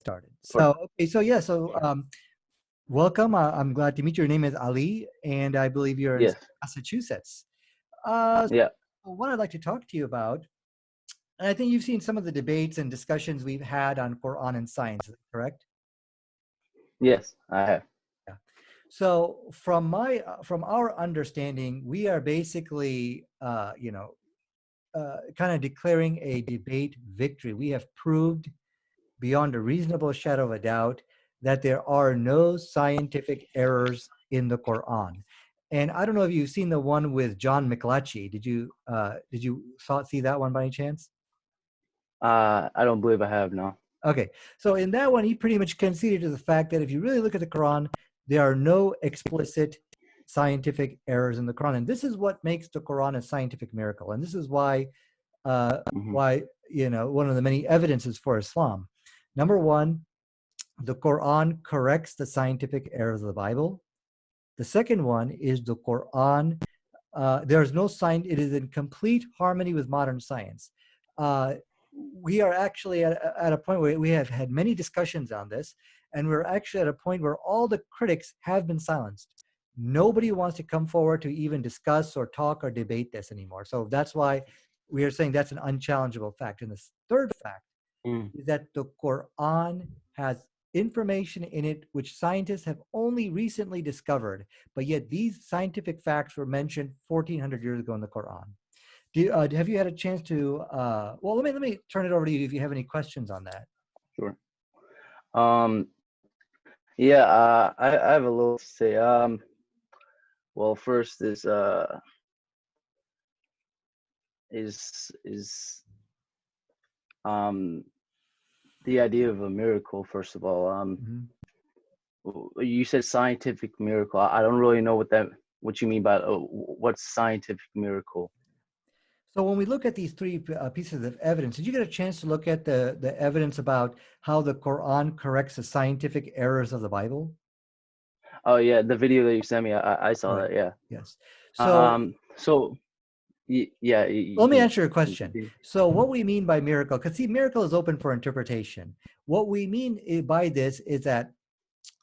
Started. For, So, okay, so yeah, so welcome. I'm glad to meet you. Your name is Ali, and I believe you're in yes, Massachusetts. yeah, What I'd like to talk to you about, and I think you've seen some of the debates and discussions we've had on Quran and science, correct? yes, I have. Yeah. So, from our understanding, we are basically, kind of declaring a debate victory. We have proved beyond a reasonable shadow of a doubt that there are no scientific errors in the Quran. And I don't know if you've seen the one with John McLatchie. Did you see that one by any chance? I don't believe I have, no. Okay, so in that one, he pretty much conceded to the fact that if you really look at the Quran, there are no explicit scientific errors in the Quran, and this is what makes the Quran a scientific miracle. And this is uh, Hmm. why one of the many evidences for Islam. Number one, the Quran corrects the scientific errors of the Bible. The second one is the Quran. There's no sign; it is in complete harmony with modern science. Uh, we are actually at a point where we have had many discussions on this, and we're actually at a point where all the critics have been silenced. Nobody wants to come forward to even discuss or talk or debate this anymore. So that's why we are saying that's an unchallengeable fact. And the third fact Mm. is that the Quran has information in it which scientists have only recently discovered, but yet these scientific facts were mentioned 1400 years ago in the Quran. Have you had a chance to? Well, let me turn it over to you if you have any questions on that. Sure. Um, yeah, I have a little to say. Well, first is um the idea of a miracle. First of all, Mhm. you said scientific miracle. I don't really know what you mean by what's scientific miracle. So when we look at these three pieces of evidence, did you get a chance to look at the evidence about how the Quran corrects the scientific errors of the Bible? Oh yeah, the video that you sent me, I saw Right. that. Yeah. Yes. So So yeah, you let me can answer your question. continue. So what we mean by miracle, because see, miracle is open for interpretation. What we mean by this is that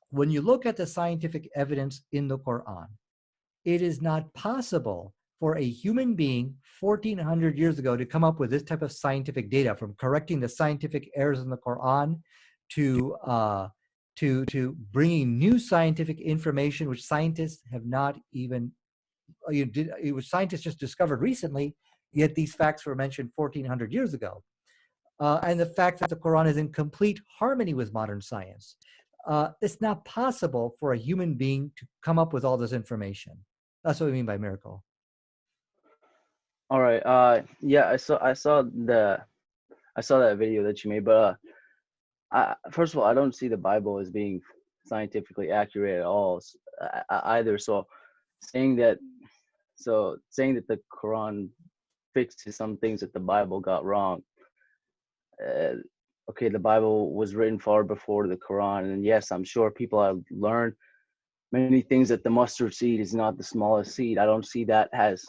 when you look at the scientific evidence in the Quran, it is not possible for a human being 1400 years ago to come up with this type of scientific data, from correcting the scientific errors in the Quran to bringing new scientific information which scientists have not even it was scientists just discovered recently, yet these facts were mentioned 1400 years ago. And the fact that the Quran is in complete harmony with modern science. It's not possible for a human being to come up with all this information. That's what we mean by miracle. All right. Yeah, I saw that video that you made, but first of all, I don't see the Bible as being scientifically accurate at all either. Saying that, saying that the Quran fixes some things that the Bible got wrong. Uh, okay, the Bible was written far before the Quran, and yes, I'm sure people have learned many things that the mustard seed is not the smallest seed. I don't see that as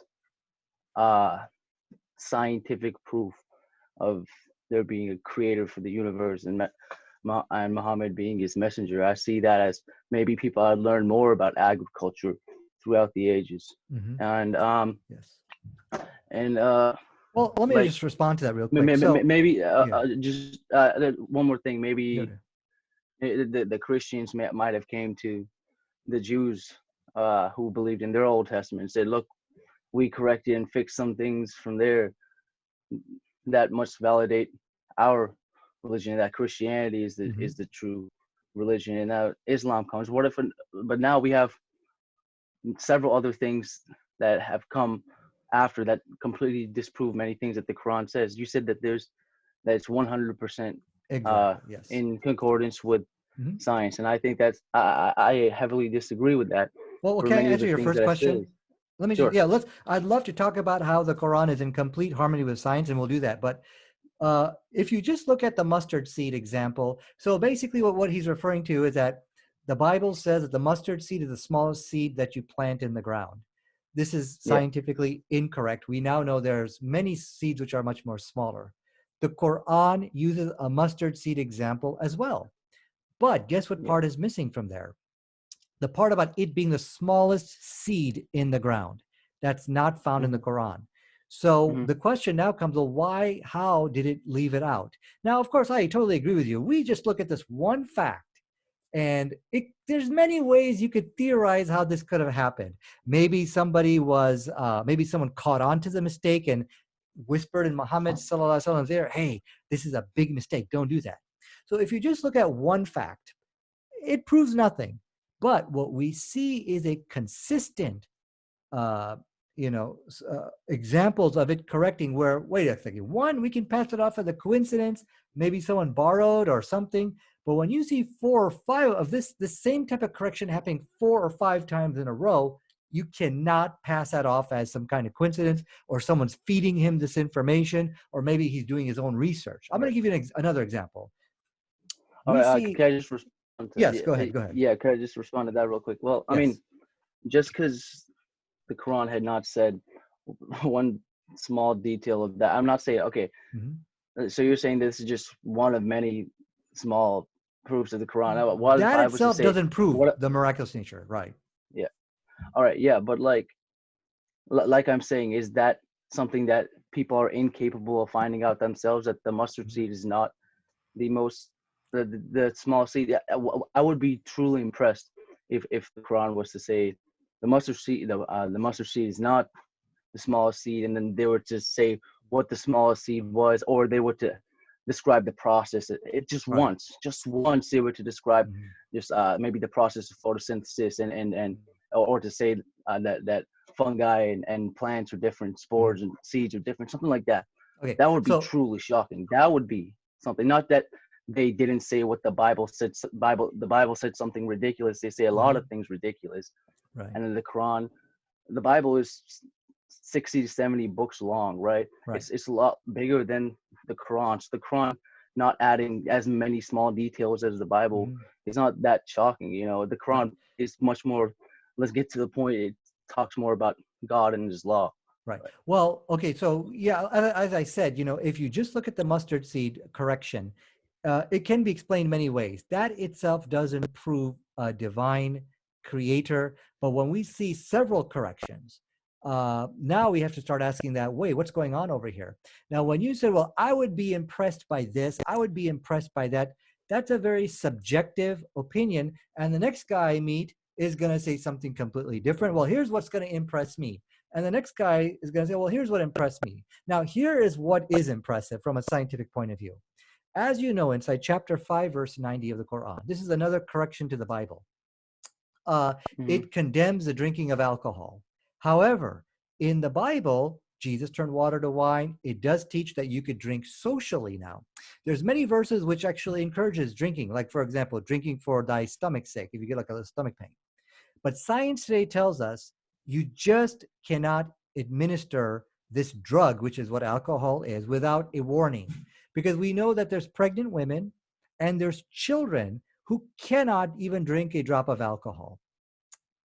uh scientific proof of there being a creator for the universe and Muhammad being his messenger. I see that as maybe people had learned more about agriculture throughout the ages, Hmm. and Yes. and Well, let me like just respond to that real quick. So, maybe yeah, just one more thing. yeah, Maybe the Christians might have came to the Jews who believed in their Old Testament and said, "Look, we corrected and fixed some things from there that must validate our religion, that Christianity is hmm, the true religion, and now Islam comes. What if but now we have several other things that have come after that completely disprove many things that the Quran says. You said that it's 100% exactly. Yes. in concordance with Hmm. science, and I think I heavily disagree with that Well, for can I many of answer the your things first that it says. question? Let me just, Sure. yeah, I'd love to talk about how the Quran is in complete harmony with science, and we'll do that. But if you just look at the mustard seed example, so basically what he's referring to is that the Bible says that the mustard seed is the smallest seed that you plant in the ground. This is Yeah. scientifically incorrect. We now know there's many seeds which are much more smaller. The Quran uses a mustard seed example as well. But guess what Yeah. part is missing from there? The part about it being the smallest seed in the ground. That's not found in the Hmm. Quran. So Hmm. the question now comes, well, why, how did it leave it out? Now, of course, I totally agree with you. We just look at this one fact, and there's many ways you could theorize how this could have happened. Maybe maybe someone caught on to the mistake and whispered in Muhammad sallallahu alaihi wasallam's ear, hey, this is a big mistake, don't do that. So if you just look at one fact, it proves nothing. But what we see is a consistent, uh, examples of it correcting where, wait a second, one, we can pass it off as a coincidence, maybe someone borrowed or something. But when you see 4 or 5 of the same type of correction happening 4 or 5 times in a row, you cannot pass that off as some kind of coincidence or someone's feeding him this information, or maybe he's doing his own research. I'm going Right. to give you another example. All We right. see, Can I just respond to yes, go ahead, go ahead. yeah? Can I just respond to that real quick? Well, I mean, Yes. just because the Quran had not said one small detail of that, I'm not saying okay. Mhm. So you're saying this is just one of many small proofs of the Quran. Now, what if That I was to itself say doesn't prove what? the miraculous nature, right? Yeah. All right. Yeah, but like I'm saying, is that something that people are incapable of finding out themselves, that the mustard seed is not the most the small seed? I would be truly impressed if the Quran was to say the mustard seed is not the smallest seed, and then they were to say what the smallest seed was, or they were to describe the process. It Right. just once they were to describe Mhm. just maybe the process of photosynthesis, and or to say that fungi and plants are different, Mhm. spores and seeds are different, something like that. Okay. That would be So, truly shocking. That would be something. Not that they didn't say what the Bible said. The Bible said something ridiculous. They say a lot of mhm, things ridiculous, right, and in the Quran, the Bible is 60 to 70 books long, right? right. It's a lot bigger than the Quran. So the Quran not adding as many small details as the Bible Mhm, is not that shocking. The right, Quran is much more. Let's get to the point. It talks more about God and His law. right. Right. Well, okay. So, yeah, as I said, if you just look at the mustard seed correction, it can be explained many ways. That itself doesn't prove a divine creator. But when we see several corrections, now we have to start asking that, wait, what's going on over here? Now, when you said, well, I would be impressed by this, I would be impressed by that, that's a very subjective opinion. And the next guy I meet is going to say something completely different. Well, here's what's going to impress me. And the next guy is going to say, well, here's what impressed me. Now, here is what is impressive from a scientific point of view. As you know, inside chapter 5, verse 90 of the Quran, this is another correction to the Bible. Uh, Hmm. it condemns the drinking of alcohol. However, in the Bible, Jesus turned water to wine. It does teach that you could drink socially now. There's many verses which actually encourages drinking, like, for example, drinking for thy stomach's sake, if you get like a stomach pain. But science today tells us you just cannot administer this drug, which is what alcohol is, without a warning. Because we know that there's pregnant women and there's children who cannot even drink a drop of alcohol.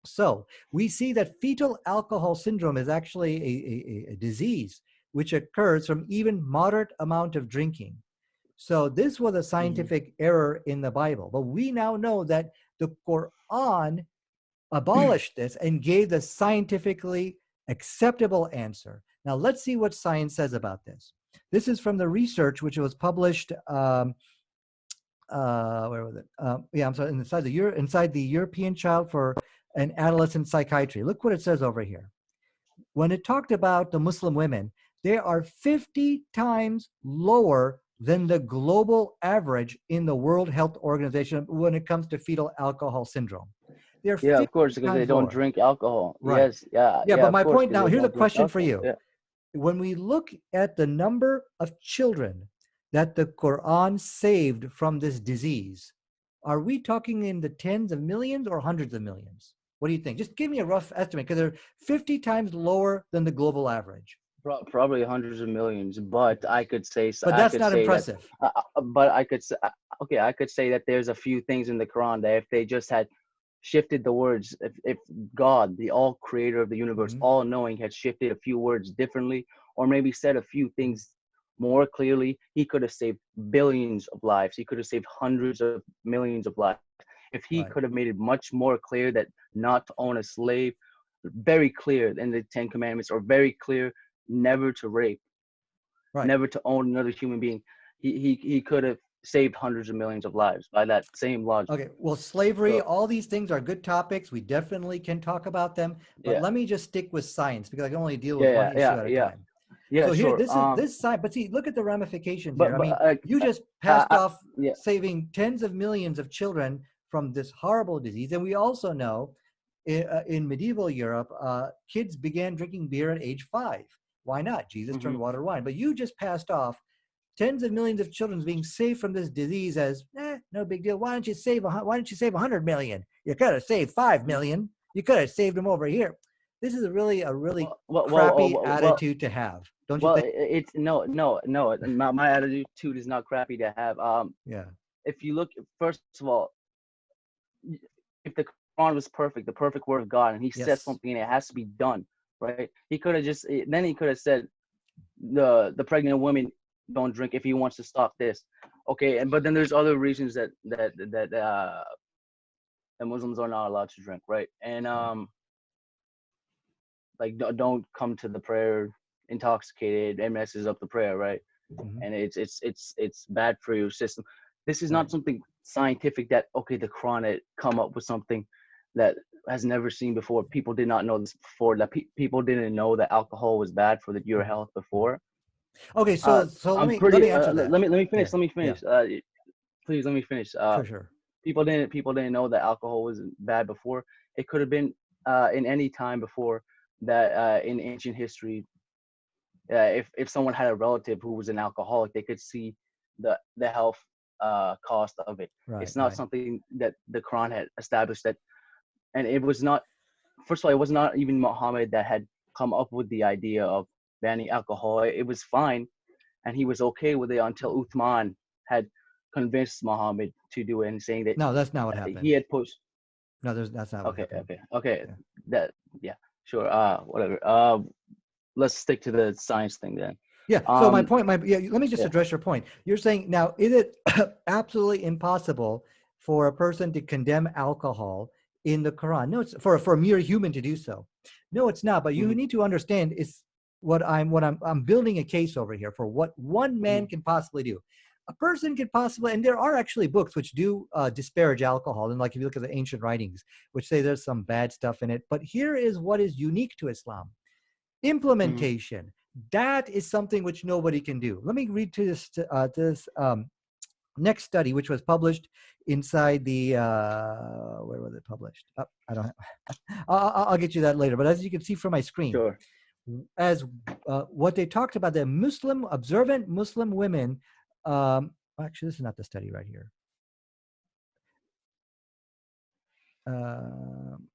So we see that fetal alcohol syndrome is actually a disease which occurs from even moderate amount of drinking. So this was a Hmm. scientific error in the Bible. But we now know that the Quran abolished this and gave the scientifically acceptable answer. Now, let's see what science says about this. This is from the research which was published. Where was it? Yeah, I'm sorry. Inside the European Child for an Adolescent Psychiatry. Look what it says over here. When it talked about the Muslim women, they are 50 times lower than the global average in the World Health Organization when it comes to fetal alcohol syndrome. They're Yeah, of 50 course, because they times don't lower. drink alcohol. Right. Yes, yeah, Yeah, yeah, but of my course, point because now, they here's a don't drink question for alcohol. you. Yeah. When we look at the number of children that the Quran saved from this disease, are we talking in the tens of millions or hundreds of millions? What do you think? Just give me a rough estimate, because they're 50 times lower than the global average. Probably hundreds of millions, but But I that's could not say that, impressive. but I could say, okay, I could say that there's a few things in the Quran that if they just had shifted the words, if God, the all creator of the universe, Mhm. all knowing, had shifted a few words differently, or maybe said a few things more clearly, he could have saved billions of lives. He could have saved hundreds of millions of lives if he Right. could have made it much more clear that not to own a slave, very clear in the Ten Commandments, or very clear never to rape, Right. never to own another human being. He could have saved hundreds of millions of lives by that same logic. Okay. Well, slavery, So all these things are good topics. We definitely can talk about them, but yeah, let me just stick with science because I can only deal with one yeah, issue yeah, at a yeah, time. yeah. So here, Sure. this side, but see, look at the ramifications here. I But mean, you just uh, passed uh, off yeah. saving tens of millions of children from this horrible disease, and we also know in medieval Europe, kids began drinking beer at age 5. Why not? Jesus Mm-hmm. turned water to wine. But you just passed off tens of millions of children being saved from this disease as no big deal. Why don't you save 100 million? You could have saved 5 million. You could have saved them over here. This is a really crappy attitude to have, don't you think? It's no. My attitude is not crappy to have. Yeah. If you look, first of all, if the Quran was perfect, the perfect word of God, and He says Yes. something and it has to be done, right? He could have just then he could have said the pregnant woman don't drink if he wants to stop this, okay? And but then there's other reasons that Muslims are not allowed to drink, right? And like don't come to the prayer intoxicated. It messes up the prayer, right? Mhm. And it's bad for your system. This is Right. not something scientific that okay, the Quran had come up with something that has never seen before. People did not know this before. That people didn't know that alcohol was bad for your Mhm. health before. Okay, so let I'm me pretty. answer that. Let me finish. Okay. Let me Yeah. finish. Please let me finish. Sure, sure. People didn't know that alcohol was bad before. It could have been in any time before that in ancient history. If someone had a relative who was an alcoholic, they could see the health cost of it. Right, It's not right. something that the Quran had established that, and it was not. First of all, it was not even Muhammad that had come up with the idea of banning alcohol. It was fine, and he was okay with it until Uthman had convinced Muhammad to do it, and saying that No, that's not what he happened. had pushed. No, that's not what Okay, happened. okay. Yeah. That yeah, sure. Whatever. Let's stick to the science thing then. Yeah. So my Um, point, let me just yeah. address your point. You're saying now, is it absolutely impossible for a person to condemn alcohol in the Quran? No, it's for a mere human to do so. No, it's not. But you Hmm. need to understand is I'm building a case over here for what one Hmm. man can possibly do. A person could possibly, and there are actually books which do disparage alcohol, and like if you look at the ancient writings, which say there's some bad stuff in it. But here is what is unique to Islam: Hmm. implementation. That is something which nobody can do. Let me read to this next study, which was published inside the where was it published? I don't. I'll get you that later. But as you can see from my screen, Sure. as what they talked about, the observant Muslim women. Actually, this is not the study right here. Um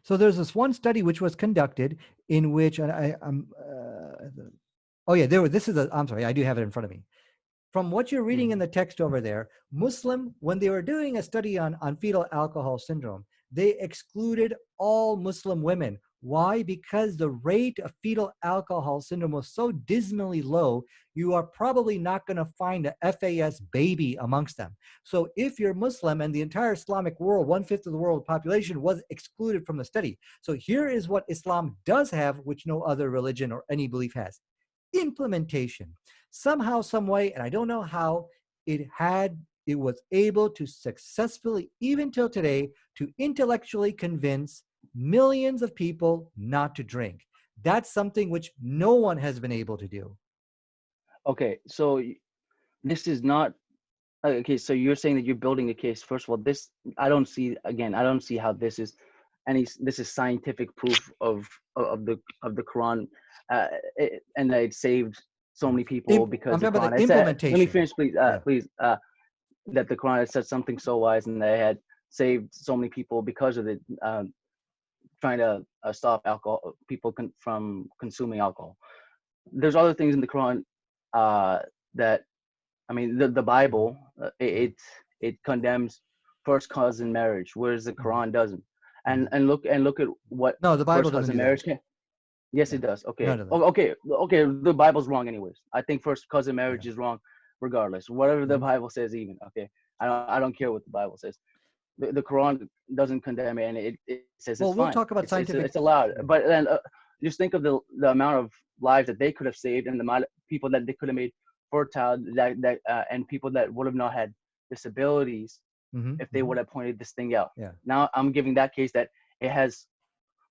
So there's this one study which was conducted in which I'm. Oh yeah, this is a. I'm sorry, I do have it in front of me. From what you're reading in Hmm. the text over there, when they were doing a study on fetal alcohol syndrome, they excluded all Muslim women. Why? Because the rate of fetal alcohol syndrome was so dismally low, you are probably not going to find a FAS baby amongst them. So if you're Muslim and the entire Islamic world, 1/5 of the world population was excluded from the study. So here is what Islam does have, which no other religion or any belief has: implementation. Somehow, some way, and I don't know how, it was able to successfully, even till today, to intellectually convince millions of people not to drink. That's something which no one has been able to do. Okay. So this is not okay. So you're saying that you're building a case. First of all, this I don't see. Again, I don't see how this is this is scientific proof of the Quran, and that it saved so many people because I'm the talking about Quran. the I said, let me implementation. finish, please. Yeah. Please. That the Quran had said something so wise, and they had saved so many people because of it. Trying to stop alcohol people from consuming alcohol. There's other things in the Quran uh, that I mean the Mhm. Bible Mhm. it condemns first cousin marriage, whereas the Mhm. Quran doesn't. Mhm. And look at what No, the Bible first doesn't cousin do that. marriage can. Yes, Yeah, it does. Okay. none of them. Oh, okay. The Bible's wrong, anyways. I think first cousin Yeah. marriage is wrong, regardless. Whatever the Hmm. Bible says, even. Okay. I don't care what the Bible says. The Quran doesn't condemn it, and it says it's Well, we'll fine. talk about It's scientific. allowed. Yeah. But then just think of the amount of lives that they could have saved, and the amount of people that they could have made fertile, and people that would have not had disabilities Hmm. if they Hmm. would have pointed this thing out. Yeah. Now I'm giving that case that it has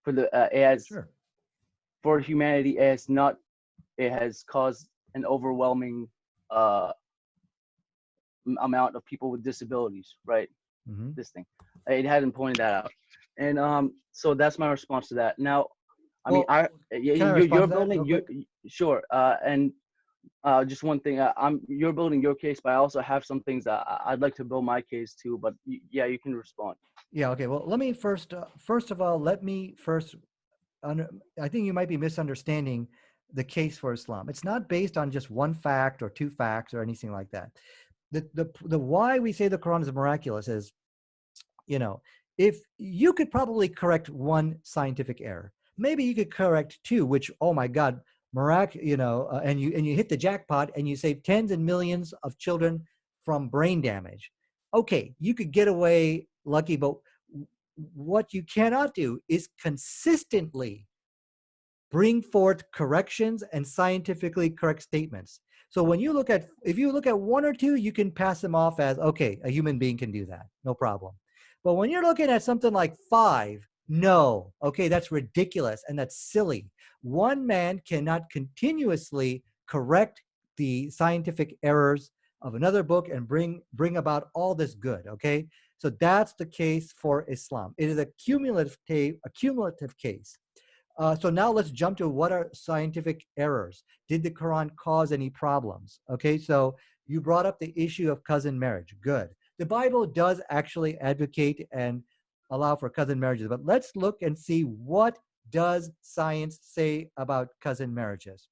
it has Sure. for humanity, it has not, it has caused an overwhelming uh amount of people with disabilities, right? Hmm. This thing, it hadn't pointed that out. And so that's my response to that. Now, I mean, Well, can I respond you're to that real building you quick? sure. And just one thing, you're building your case, but I also have some things that I'd like to build my case too. But yeah, you can respond. Yeah. Okay. Well, let me first. First of all, let me first. Under, I think you might be misunderstanding the case for Islam. It's not based on just one fact or two facts or anything like that. The why we say the Quran is miraculous is, you know, if you could probably correct one scientific error, maybe you could correct two, which, oh my God, and you hit the jackpot and you save tens and millions of children from brain damage. Okay, you could get away lucky, but what you cannot do is consistently bring forth corrections and scientifically correct statements. So when you look at, if you look at one or two, you can pass them off as, okay, a human being can do that, no problem. But when you're looking at something like five, no, okay, that's ridiculous and that's silly. One man cannot continuously correct the scientific errors of another book and bring about all this good, okay? So that's the case for Islam. It is a cumulative case. So now let's jump to what are scientific errors. Did the Quran cause any problems? Okay, so you brought up the issue of cousin marriage. Good. The Bible does actually advocate and allow for cousin marriages, but let's look and see what does science say about cousin marriages.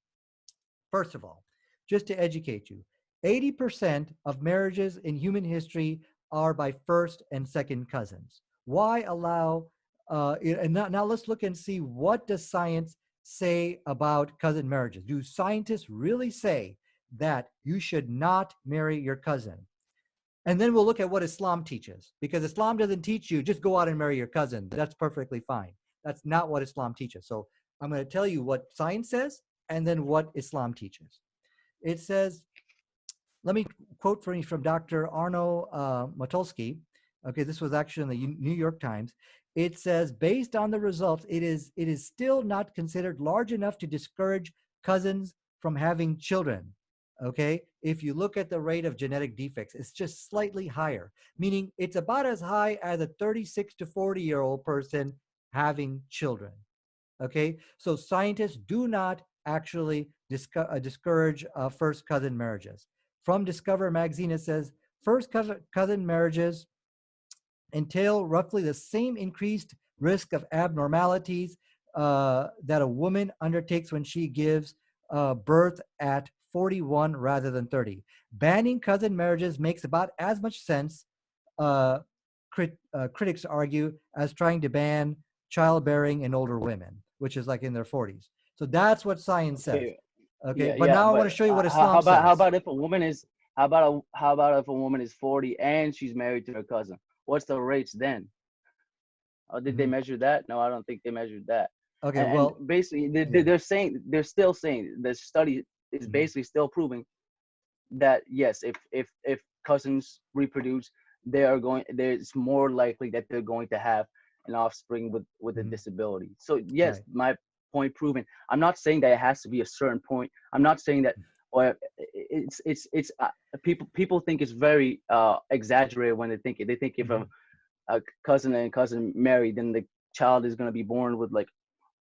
First of all, just to educate you, 80% of marriages in human history are by first and second cousins. Why allow, and now let's look and see, what does science say about cousin marriages? Do scientists really say that you should not marry your cousin? And then we'll look at what Islam teaches, because Islam doesn't teach you just go out and marry your cousin. That's perfectly fine. That's not what Islam teaches. So I'm going to tell you what science says and then what Islam teaches. It says, let me quote from Dr. Arno Matulski. Okay, this was actually in the New York Times. It says, based on the results, it is still not considered large enough to discourage cousins from having children. Okay, if you look at the rate of genetic defects, it's just slightly higher, meaning it's about as high as a 36 to 40-year-old person having children. Okay, so scientists do not actually discourage first cousin marriages. From Discover magazine, it says first cousin marriages entail roughly the same increased risk of abnormalities that a woman undertakes when she gives birth at 41 rather than 30. Banning cousin marriages makes about as much sense, uh, critics argue, as trying to ban childbearing in older women, which is like in their 40s. So that's what science says. Okay. Okay, Yeah, but yeah. now I want But to show you what how Islam about says. if a woman is how about if a woman is 40 and she's married to her cousin? What's the rates then? Did they Mhm. measure that? No, I don't think they measured that. Okay, And well, basically, yeah. they're still saying the study is Mhm. basically still proving that yes, if cousins reproduce, they are going. There's more likely that they're going to have an offspring with a Mhm. disability. So yes, Right. my point proven. I'm not saying that it has to be a certain point. I'm not saying that. Or it's people think it's very exaggerated when they think it. They think if Mhm. a cousin and cousin marry, then the child is going to be born with like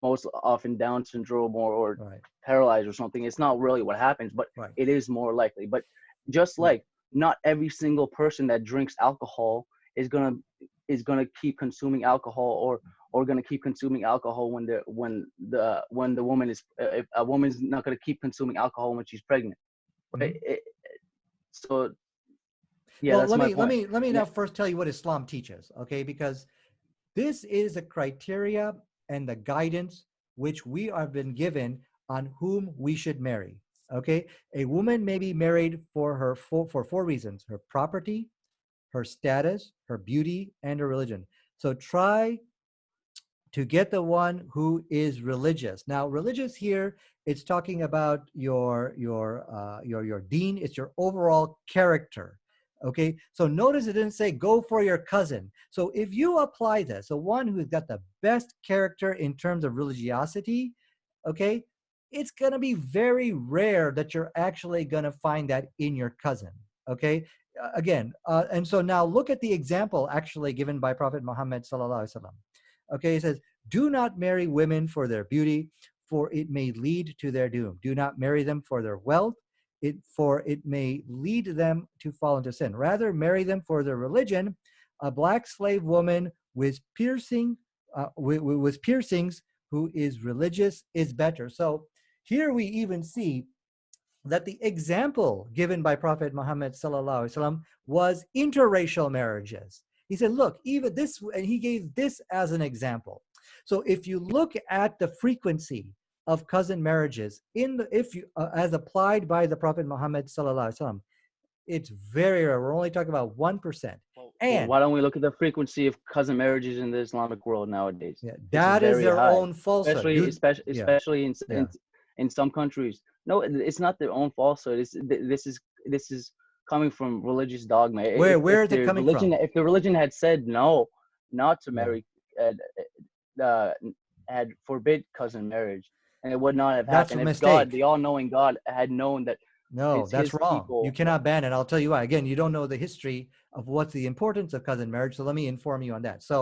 most often Down syndrome or Right. paralyzed or something. It's not really what happens, but Right. it is more likely. But just Right. like not every single person that drinks alcohol is gonna keep consuming alcohol or gonna keep consuming alcohol when the woman is if a woman's not gonna keep consuming alcohol when she's pregnant, right? Mhm. So yeah, Well, that's let my me let point. me let me Yeah. now first tell you what Islam teaches, okay? Because this is a criteria and the guidance which we have been given on whom we should marry. Okay, a woman may be married for four reasons: her property, her status, her beauty, and her religion. So try to get the one who is religious. Now, religious here, it's talking about your deen. It's your overall character. Okay, so notice it didn't say go for your cousin. So if you apply this, so one who's got the best character in terms of religiosity, okay, it's going to be very rare that you're actually going to find that in your cousin. Okay, again, and so now look at the example actually given by Prophet Muhammad sallallahu alaihi wasallam. Okay, it says, do not marry women for their beauty, for it may lead to their doom. Do not marry them for their wealth, for it may lead them to fall into sin. Rather, marry them for their religion. A black slave woman with with piercings who is religious is better. So here we even see that the example given by Prophet Muhammad sallallahu alaihi wasallam was interracial marriages. He said, look, even this, and he gave this as an example. So if you look at the frequency of cousin marriages in the, if you as applied by the Prophet Muhammad sallallahu alaihi wasallam, it's very rare. We're only talking about 1%. Well, And why don't we look at the frequency of cousin marriages in the Islamic world nowadays? yeah, It's that is very their high, own falsehood. especially Dude, especially yeah, especially yeah. in some countries. No, it's not their own falsehood. This is coming from religious dogma. Where is it coming from? If the religion had said no, not to Yeah, marry, uh, had forbid cousin marriage, and it would not have that's a happened if God, the mistake. all-knowing God, had known that No, it's that's His wrong. You people. cannot ban it. I'll tell you why. Again, you don't know the history of what's the importance of cousin marriage. So let me inform you on that. So,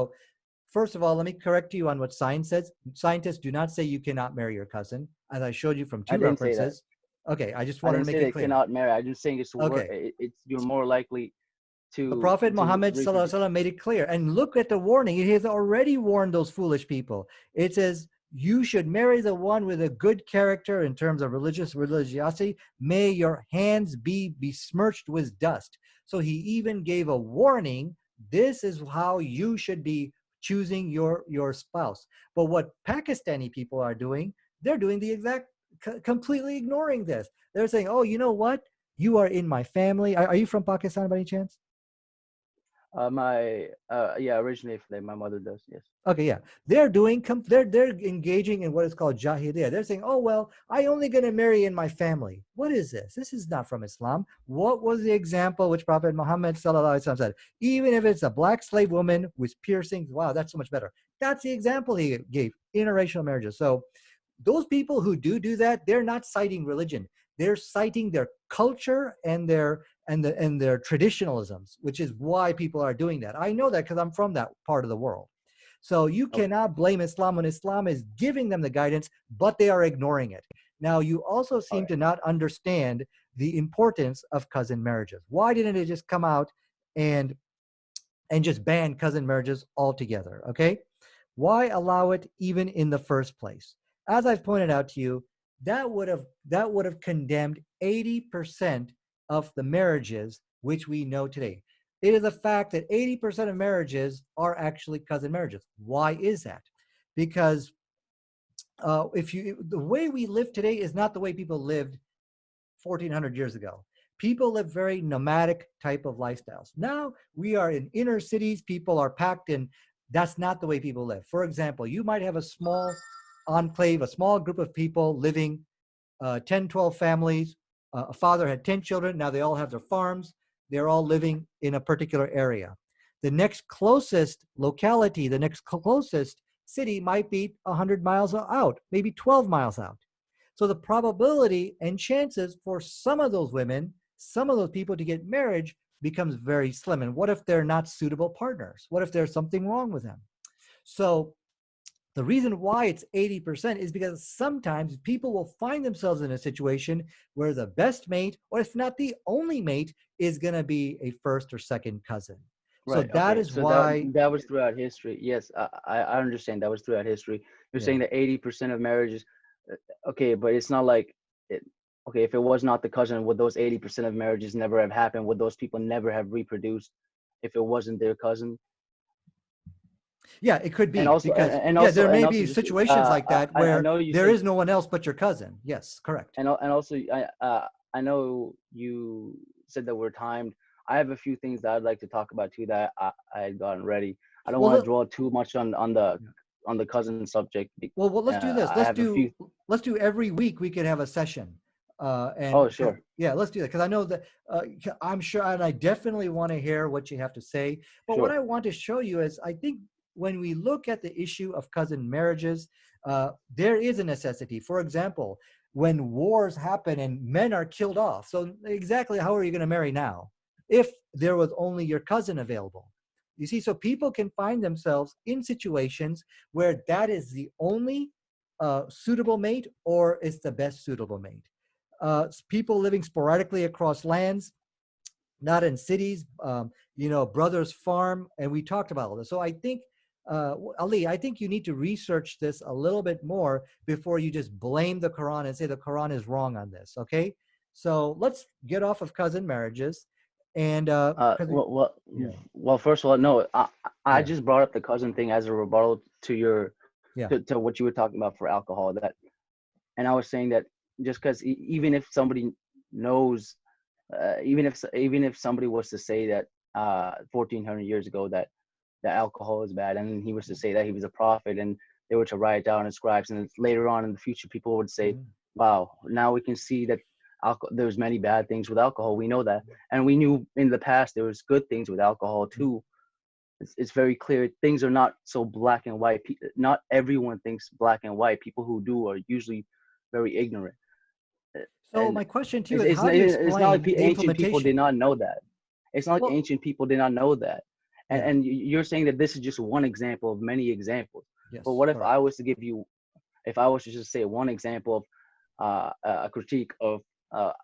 first of all, let me correct you on what science says. Scientists do not say you cannot marry your cousin, as I showed you from I two didn't say that. references. Okay, I just I wanted to didn't say make it they clear. cannot marry. I'm just saying Okay, it's you're more likely the Prophet to Muhammad reproduce. sallallahu alaihi wasallam made it clear. And look at the warning. He has already warned those foolish people. It says, you should marry the one with a good character in terms of religiosity. May your hands be besmirched with dust. So he even gave a warning. This is how you should be choosing your spouse. But what Pakistani people are doing, they're doing the exact, completely ignoring this. They're saying, oh, you know what? You are in my family. Are you from Pakistan by any chance? My yeah, originally my mother does, yes. Okay, yeah, they're engaging in what is called jahiliyyah. They're saying, "Oh well, I only going to marry in my family." What is this? This is not from Islam. What was the example which Prophet Muhammad sallallahu alaihi wasallam said? Even if it's a black slave woman with piercings, wow, that's so much better. That's the example he gave: interracial marriages. So those people who do that, they're not citing religion. They're citing their culture and their traditionalisms, which is why people are doing that. I know that because I'm from that part of the world. So you Okay. cannot blame Islam when Islam is giving them the guidance, but they are ignoring it. Now, you also All seem right. to not understand the importance of cousin marriages. Why didn't it just come out and just ban cousin marriages altogether? Okay, why allow it even in the first place? As I've pointed out to you, that would have condemned 80% of the marriages which we know today. It is a fact that 80% of marriages are actually cousin marriages. Why is that? Because if you the way we live today is not the way people lived 1400 years ago. People live very nomadic type of lifestyles. Now we are in inner cities, people are packed in. That's not the way people live. For example, you might have a small enclave, a small group of people living, 10, 12 families. A father had 10 children. Now they all have their farms. They're all living in a particular area. The next closest locality, the next closest city might be 100 miles out, maybe 12 miles out. So the probability and chances for some of those women, some of those people to get marriage becomes very slim. And what if they're not suitable partners? What if there's something wrong with them? So the reason why it's 80% is because sometimes people will find themselves in a situation where the best mate, or if not the only mate, is going to be a first or second cousin. So Right. that Okay. is So that why, that was throughout history. Yes, I understand that was throughout history. You're yeah. saying that 80% of marriages, okay, but it's not like it. Okay, if it was not the cousin, would those 80% of marriages never have happened? Would those people never have reproduced if it wasn't their cousin? Yeah, it could And be also, because also, there may and also, be just situations like that I where know you there said, is no one else but your cousin. Yes, correct. and also, I know you said that we're timed. I have a few things that I'd like to talk about too that I had gotten ready. I don't Well, want to dwell too much yeah. on the cousin subject. Well, let's do this. I have a few. Let's do every week we could have a session. Oh, sure, Yeah, let's do that because I know that I'm sure, and I definitely want to hear what you have to say. But what sure. I want to show you is, I think when we look at the issue of cousin marriages, there is a necessity. For example, when wars happen and men are killed off, so exactly how are you going to marry now if there was only your cousin available? You see, so people can find themselves in situations where that is the only suitable mate or it's the best suitable mate. People living sporadically across lands, not in cities, brothers farm, and we talked about all this. So I think, Ali, I think you need to research this a little bit more before you just blame the Quran and say the Quran is wrong on this, okay? So let's get off of cousin marriages. And because yeah, First of all, no, I yeah, just brought up the cousin thing as a rebuttal to yeah, to what you were talking about for alcohol. That, and I was saying that just because even if somebody knows, even if somebody was to say that 1400 years ago that alcohol is bad, and he was to say that he was a prophet, and they were to write down in scribes, and later on in the future people would say, mhm, wow, now we can see that there's many bad things with alcohol. We know that, and we knew in the past there was good things with alcohol mhm. too. It's very clear things are not so black and white. Not everyone thinks black and white. People who do are usually very ignorant. So And my question to you is, how do you it's not like explain the ancient people did implementation? not know that. It's not like Well, ancient people did not know that. yeah, And you're saying that this is just one example of many examples. But yes, what if correct. I was to give you, if I was to just say one example of a critique of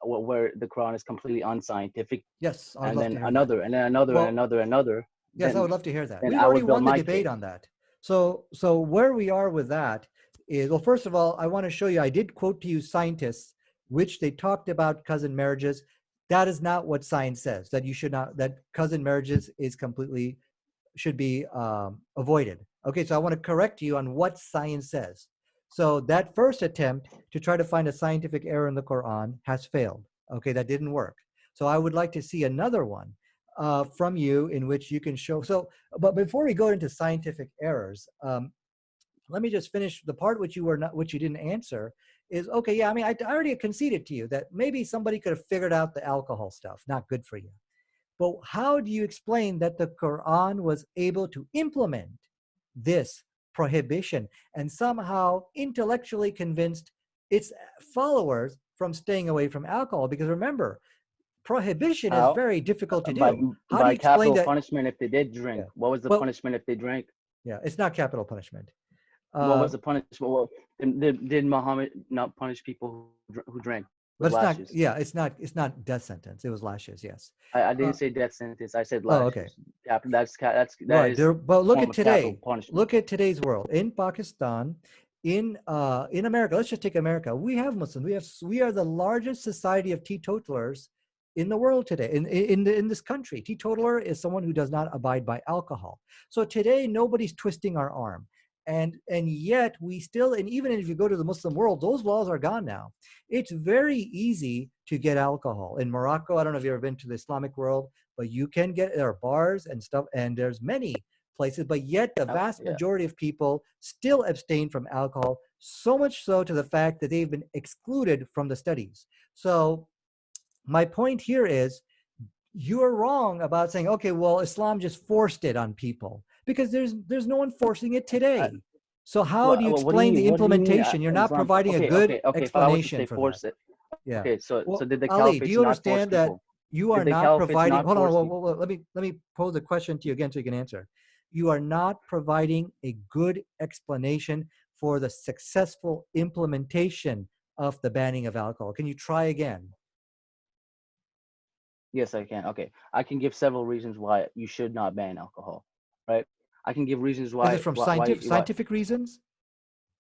where the Quran is completely unscientific, Yes, I would and love to then hear that. another, and then another, and Well, another, another, yes, I would love to hear that. then We've I already would build won the my debate case. on that. So where we are with that is, well, first of all, I want to show you, I did quote to you scientists, which they talked about cousin marriages. That is not what science says, that you should not, that cousin marriages is completely, should be avoided. Okay, so I want to correct you on what science says. So that first attempt to try to find a scientific error in the Quran has failed. Okay, that didn't work. So I would like to see another one from you in which you can show. So, but before we go into scientific errors, let me just finish the part which you were not, which you didn't answer. Is okay. Yeah, I mean, I already conceded to you that maybe somebody could have figured out the alcohol stuff. Not good for you. But how do you explain that the Quran was able to implement this prohibition and somehow intellectually convinced its followers from staying away from alcohol? Because remember, prohibition is How? very difficult to By do. How do by you explain capital that? punishment if they did Yeah. drink. What was the Well, punishment if they drank? yeah, it's not capital punishment. What Uh, was the punishment? Well, did Muhammad not punish people who drank with but it's not. lashes? Yeah, it's not death sentence. It was lashes. Yes. I Uh, didn't say death sentence. I said oh, okay. lashes. That Right is there, but a look form at of capital today. punishment. Look at today's world. In Pakistan, in America, let's just take America. We have Muslims. We are the largest society of teetotalers in the world today. In this country, teetotaler is someone who does not abide by alcohol. So today, nobody's twisting our arm, and yet we still, and even if you go to the Muslim world, those laws are gone now. It's very easy to get alcohol in Morocco. I don't know if you've ever been to the Islamic world, but you can get, there are bars and stuff, and there's many places, but yet the vast Yeah. majority of people still abstain from alcohol, so much so to the fact that they've been excluded from the studies. So my point here is, you're wrong about saying, okay, well, Islam just forced it on people, because there's no one forcing it I, today. So how do you what do you explain mean? the What do you mean? implementation? You're not Islam? providing a Okay, good okay. If I was to explanation say for that. force it, Yeah. okay. So Well, did the Ali, do caliphates you not force understand that people? you are Did the not caliphates providing, not hold on, force people? let me pose a question to you again so you can answer. You are not providing a good explanation for the successful implementation of the banning of alcohol. Can you try again? Yes, I can. Okay, I can give several reasons why you should not ban alcohol. Right? I can give reasons Is it from why. scientific reasons,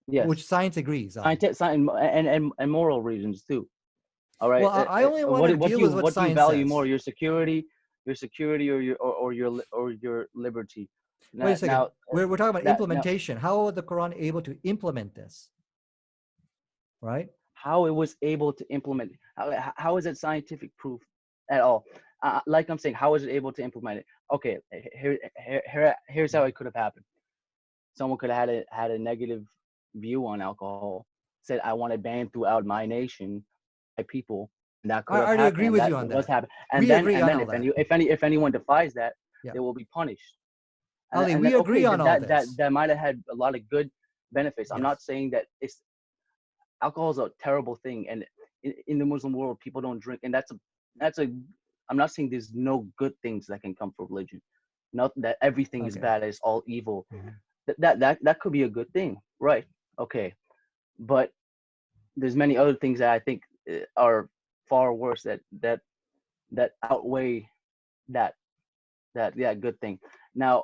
Yes, which science agrees on? scientific, and moral reasons too. All right. Well, I only want to deal with what What do you science value says. more? Your security, or your liberty? Wait a Now, second. We're talking about that now implementation. How was the Quran able to implement this? Right? how it was able to implement, how is it scientific proof at all? Like I'm saying, how is it able to implement it? Okay, here's how it could have happened. Someone could have had a negative view on alcohol, said I want it banned throughout my nation, my people, and that I could have already happened, agree and with that you on was that. happened. We agree And on then all that. if anyone defies that, Yeah. they will be punished. Ali, And we then okay, agree on all this. that might have had a lot of good benefits. I'm not Yes. saying that it's alcohol is a terrible thing, and in the Muslim world, people don't drink, and that's a. I'm not saying there's no good things that can come from religion, not that everything is Okay. bad, it's all evil. Mhm. That could be a good thing, right? Okay, but there's many other things that I think are far worse that outweigh that that good thing. Now,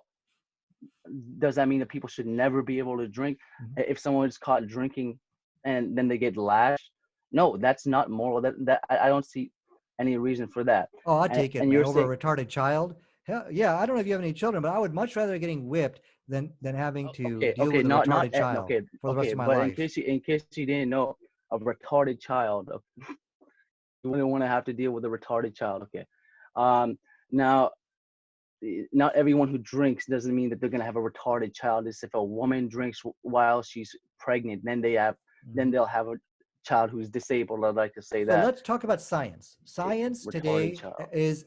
does that mean that people should never be able to drink? Mhm. If someone is caught drinking and then they get lashed, no, that's not moral. That I don't see any reason for that. Oh, I'd take it, And man, you're over saying, a retarded child. Hell, yeah, I don't know if you have any children, but I would much rather getting whipped than having to okay, deal okay, with a not retarded child okay, for the rest okay, of my but life. in case you didn't know, a retarded child, you wouldn't want to have to deal with a retarded child. Okay, um, now not everyone who drinks doesn't mean that they're gonna have a retarded child. It's if a woman drinks while she's pregnant, Mhm. then they'll have a child who's disabled. I'd like to say So that. let's talk about science. Science Retarded today child. is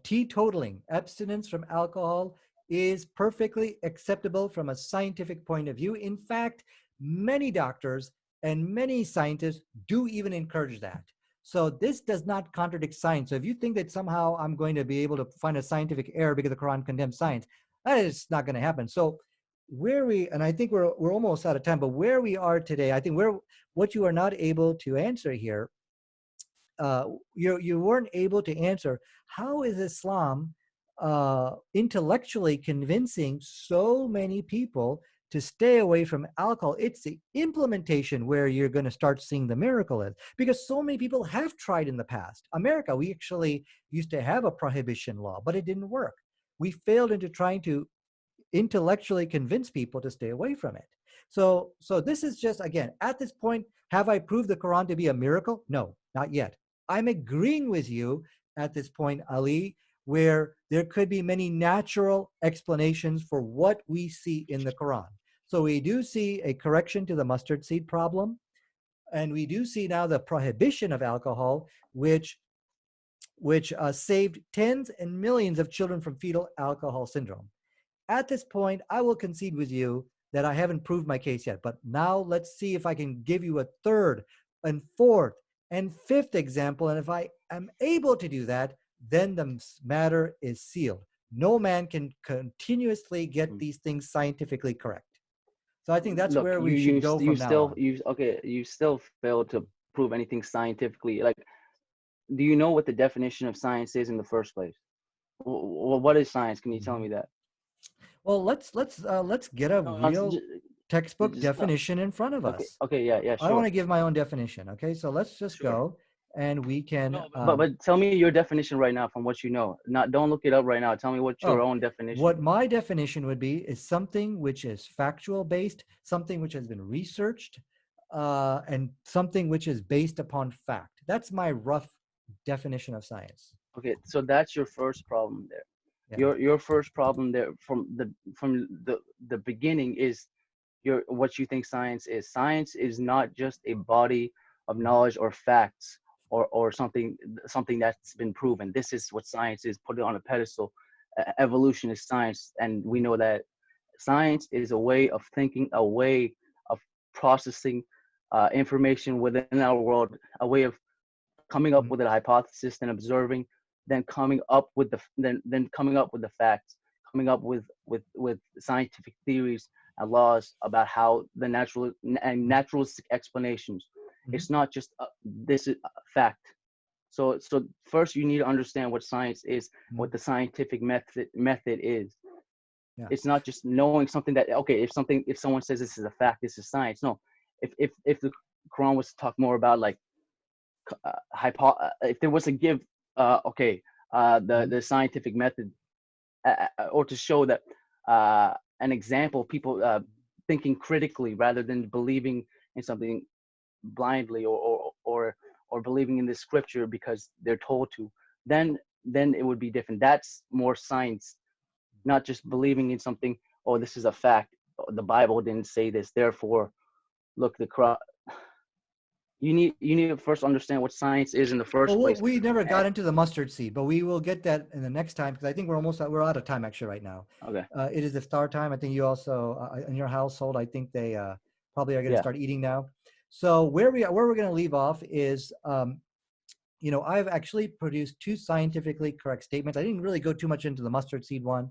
teetotaling. Abstinence from alcohol is perfectly acceptable from a scientific point of view. In fact, many doctors and many scientists do even encourage that. So this does not contradict science. So if you think that somehow I'm going to be able to find a scientific error because the Quran condemns science, that is not going to happen. So where we, and I think we're almost out of time, but where we are today, I think what you are not able to answer here, you weren't able to answer, how is Islam intellectually convincing so many people to stay away from alcohol? It's the implementation where you're going to start seeing the miracle is, because so many people have tried in the past. America, we actually used to have a prohibition law, but it didn't work. We failed into trying to intellectually convince people to stay away from it. So this is just, again, at this point, have I proved the Quran to be a miracle? No, not yet. I'm agreeing with you at this point, Ali, where there could be many natural explanations for what we see in the Quran. So we do see a correction to the mustard seed problem, and we do see now the prohibition of alcohol, which saved tens and millions of children from fetal alcohol syndrome. At this point, I will concede with you that I haven't proved my case yet. But now let's see if I can give you a third and fourth and fifth example. And if I am able to do that, then the matter is sealed. No man can continuously get these things scientifically correct. So I think that's Look, where we should go from now on. you still failed to prove anything scientifically. Like, do you know what the definition of science is in the first place? What is science? Can you tell Mhm. me that? Well, let's get a No, no, real textbook just no. definition in front of Okay, us. okay, yeah, yeah, I don't want sure, to give my own definition. Okay, so let's just sure. go and we can. No, but tell me your definition right now from what you know. Not don't look it up right now. Tell me what your Oh, own definition what is. my definition would be is something which is factual based, something which has been researched, and something which is based upon fact. That's my rough definition of science. Okay, so that's your first problem there. Yeah. Your first problem there from the beginning is your what you think science is. Science is not just a body of Mhm. knowledge or facts or something that's been proven. This is what science is. Put it on a pedestal. Evolution is science, and we know that science is a way of thinking, a way of processing information within our world, a way of coming up Mhm. with a hypothesis, then observing, then coming up with then coming up with the facts, coming up with scientific theories and laws about how the natural and Mhm. naturalistic explanations. Mhm. It's not just this is a fact. So first you need to understand what science is, Mhm. what the scientific method is. Yeah. It's not just knowing something that okay, if someone says this is a fact, this is science. No, if the Quran was to talk more about like if there was a give okay Mhm. the scientific method or to show that an example of people thinking critically rather than believing in something blindly, or believing in the scripture because they're told to, then it would be different. That's more science, not just believing in something. Oh, this is a fact. The Bible didn't say this, therefore, look, the cross. You need to first understand what science is in the first Well, place. we never And, got into the mustard seed, but we will get that in the next time because I think we're out of time actually right now. okay. It is iftar time. I think you also in your household. I think they probably are going to Yeah. start eating now. So where we're going to leave off is I've actually produced two scientifically correct statements. I didn't really go too much into the mustard seed one,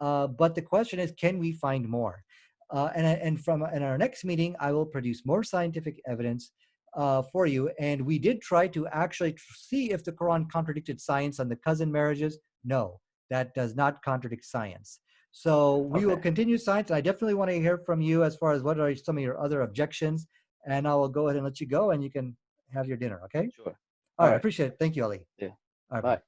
but the question is, can we find more? In our next meeting, I will produce more scientific evidence for you. And we did try to actually see if the Quran contradicted science on the cousin marriages. No, that does not contradict science. So we will Okay. continue science. And I definitely want to hear from you as far as what are some of your other objections. And I will go ahead and let you go, and you can have your dinner. Okay. Sure. All All right. I right. appreciate it. Thank you, Ali. Yeah. All right. Bye. Bye.